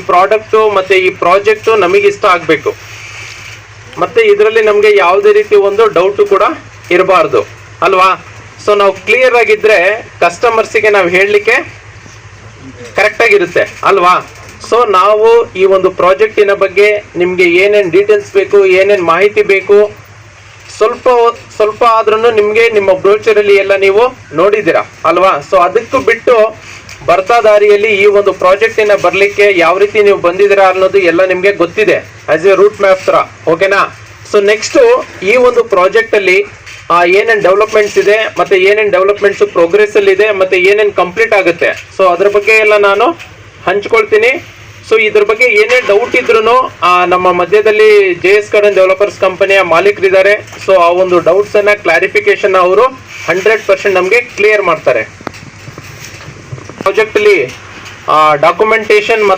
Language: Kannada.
ಪ್ರಾಡಕ್ಟು ಮತ್ತೆ ಈ ಪ್ರಾಜೆಕ್ಟು ನಮಗೆ ಇಷ್ಟ ಆಗಬೇಕು, ಮತ್ತೆ ಇದರಲ್ಲಿ ನಮಗೆ ಯಾವುದೇ ರೀತಿ ಒಂದು ಡೌಟು ಕೂಡ ಇರಬಾರ್ದು ಅಲ್ವಾ. ಸೊ ನಾವು ಕ್ಲಿಯರ್ ಆಗಿದ್ರೆ ಕಸ್ಟಮರ್ಸಿಗೆ ನಾವು ಹೇಳಲಿಕ್ಕೆ ಕರೆಕ್ಟಾಗಿರುತ್ತೆ ಅಲ್ವಾ. ಸೊ ನಾವು ಈ ಒಂದು ಪ್ರಾಜೆಕ್ಟಿನ ಬಗ್ಗೆ ನಿಮಗೆ ಏನೇನು ಡೀಟೇಲ್ಸ್ ಬೇಕು, ಏನೇನು ಮಾಹಿತಿ ಬೇಕು, ಸ್ವಲ್ಪ ಆದ್ರೂ ನಿಮಗೆ ನಿಮ್ಮ ಬ್ರೋಚರಲ್ಲಿ ಎಲ್ಲ ನೀವು ನೋಡಿದ್ದೀರಾ ಅಲ್ವಾ. ಸೊ ಅದಕ್ಕೂ ಬಿಟ್ಟು ಬರ್ತಾ ದಾರಿಯಲ್ಲಿ ಈ ಒಂದು ಪ್ರಾಜೆಕ್ಟಿನ ಬರಲಿಕ್ಕೆ ಯಾವ ರೀತಿ ನೀವು ಬಂದಿದ್ದೀರಾ ಅನ್ನೋದು ಎಲ್ಲ ನಿಮಗೆ ಗೊತ್ತಿದೆ ಆಸ್ ಎ ರೂಟ್ ಮ್ಯಾಪ್ ಥರ, ಓಕೆನಾ. ಸೊ ನೆಕ್ಸ್ಟು ಈ ಒಂದು ಪ್ರಾಜೆಕ್ಟಲ್ಲಿ ಏನೇನು ಡೆವಲಪ್ಮೆಂಟ್ಸ್ ಇದೆ, ಮತ್ತು ಏನೇನು ಡೆವಲಪ್ಮೆಂಟ್ಸು ಪ್ರೋಗ್ರೆಸ್ಸಲ್ಲಿ ಇದೆ, ಮತ್ತು ಏನೇನು ಕಂಪ್ಲೀಟ್ ಆಗುತ್ತೆ, ಸೊ ಅದ್ರ ಬಗ್ಗೆ ಎಲ್ಲ ನಾನು ಹಂಚ್ಕೊಳ್ತೀನಿ. ಸೊ ಇದ್ರ ಬಗ್ಗೆ ಏನೇ ಡೌಟ್ ಇದ್ರೂ ನಮ್ಮ ಮಧ್ಯದಲ್ಲಿ JS Garden ಡೆವಲಪರ್ಸ್ ಕಂಪನಿಯ ಮಾಲೀಕರಿದ್ದಾರೆ. ಸೊ ಆ ಒಂದು ಡೌಟ್ಸನ್ನು ಕ್ಲಾರಿಫಿಕೇಶನ್ ಅವರು 100% ನಮಗೆ ಕ್ಲಿಯರ್ ಮಾಡ್ತಾರೆ. ಪ್ರಾಜೆಕ್ಟಲ್ಲಿ ಡಾಕ್ಯುಮೆಂಟೇಶನ್ ಮತ್ತು